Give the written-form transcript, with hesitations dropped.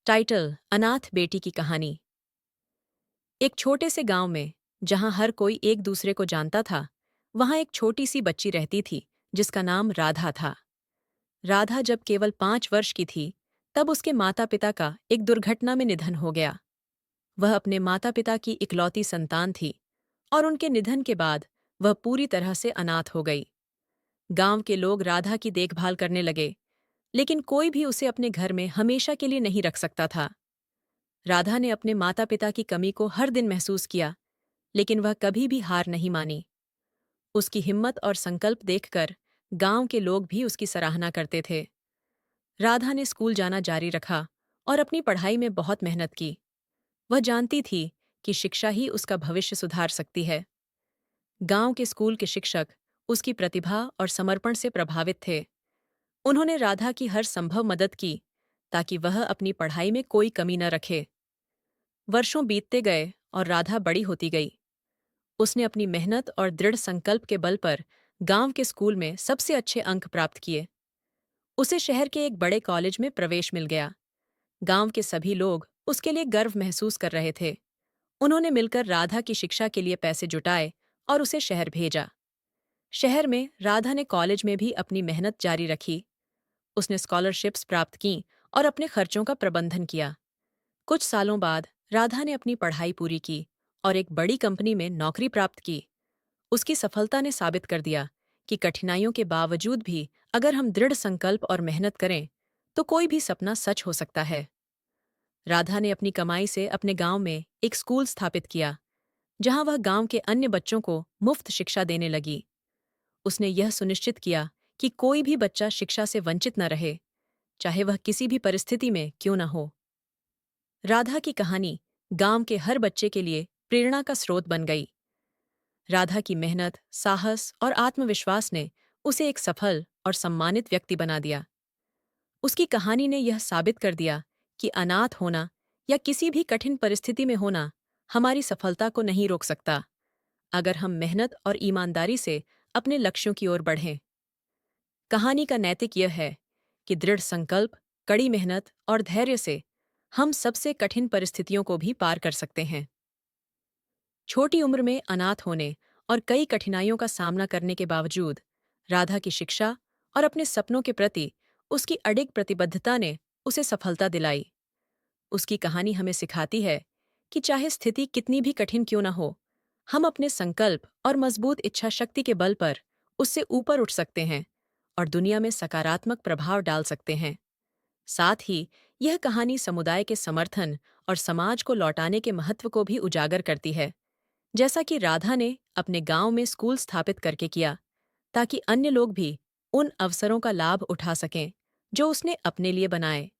Title: अनाथ बेटी की कहानी। एक छोटे से गांव में, जहां हर कोई एक दूसरे को जानता था, वहां एक छोटी सी बच्ची रहती थी जिसका नाम राधा था। राधा जब केवल 5 वर्ष की थी, तब उसके माता पिता का एक दुर्घटना में निधन हो गया। वह अपने माता पिता की इकलौती संतान थी, और उनके निधन के बाद वह पूरी तरह से अनाथ हो गई। गांव के लोग राधा की देखभाल करने लगे, लेकिन कोई भी उसे अपने घर में हमेशा के लिए नहीं रख सकता था। राधा ने अपने माता पिता की कमी को हर दिन महसूस किया, लेकिन वह कभी भी हार नहीं मानी। उसकी हिम्मत और संकल्प देखकर गांव के लोग भी उसकी सराहना करते थे। राधा ने स्कूल जाना जारी रखा और अपनी पढ़ाई में बहुत मेहनत की। वह जानती थी कि शिक्षा ही उसका भविष्य सुधार सकती है। गांव के स्कूल के शिक्षक उसकी प्रतिभा और समर्पण से प्रभावित थे। उन्होंने राधा की हर संभव मदद की, ताकि वह अपनी पढ़ाई में कोई कमी न रखे। वर्षों बीतते गए और राधा बड़ी होती गई। उसने अपनी मेहनत और दृढ़ संकल्प के बल पर गांव के स्कूल में सबसे अच्छे अंक प्राप्त किए। उसे शहर के एक बड़े कॉलेज में प्रवेश मिल गया। गांव के सभी लोग उसके लिए गर्व महसूस कर रहे थे। उन्होंने मिलकर राधा की शिक्षा के लिए पैसे जुटाए और उसे शहर भेजा। शहर में राधा ने कॉलेज में भी अपनी मेहनत जारी रखी। उसने स्कॉलरशिप्स प्राप्त की और अपने खर्चों का प्रबंधन किया। कुछ सालों बाद राधा ने अपनी पढ़ाई पूरी की और एक बड़ी कंपनी में नौकरी प्राप्त की। उसकी सफलता ने साबित कर दिया कि कठिनाइयों के बावजूद भी अगर हम दृढ़ संकल्प और मेहनत करें, तो कोई भी सपना सच हो सकता है। राधा ने अपनी कमाई से अपने गांव में एक स्कूल स्थापित किया, जहां वह गांव के अन्य बच्चों को मुफ्त शिक्षा देने लगी। उसने यह सुनिश्चित किया कि कोई भी बच्चा शिक्षा से वंचित न रहे, चाहे वह किसी भी परिस्थिति में क्यों न हो। राधा की कहानी गांव के हर बच्चे के लिए प्रेरणा का स्रोत बन गई। राधा की मेहनत, साहस और आत्मविश्वास ने उसे एक सफल और सम्मानित व्यक्ति बना दिया। उसकी कहानी ने यह साबित कर दिया कि अनाथ होना या किसी भी कठिन परिस्थिति में होना हमारी सफलता को नहीं रोक सकता, अगर हम मेहनत और ईमानदारी से अपने लक्ष्यों की ओर बढ़ें। कहानी का नैतिक यह है कि दृढ़ संकल्प, कड़ी मेहनत और धैर्य से हम सबसे कठिन परिस्थितियों को भी पार कर सकते हैं। छोटी उम्र में अनाथ होने और कई कठिनाइयों का सामना करने के बावजूद राधा की शिक्षा और अपने सपनों के प्रति उसकी अडिग प्रतिबद्धता ने उसे सफलता दिलाई। उसकी कहानी हमें सिखाती है कि चाहे स्थिति कितनी भी कठिन क्यों न हो, हम अपने संकल्प और मजबूत इच्छा शक्ति के बल पर उससे ऊपर उठ सकते हैं और दुनिया में सकारात्मक प्रभाव डाल सकते हैं। साथ ही यह कहानी समुदाय के समर्थन और समाज को लौटाने के महत्व को भी उजागर करती है, जैसा कि राधा ने अपने गांव में स्कूल स्थापित करके किया, ताकि अन्य लोग भी उन अवसरों का लाभ उठा सकें जो उसने अपने लिए बनाए।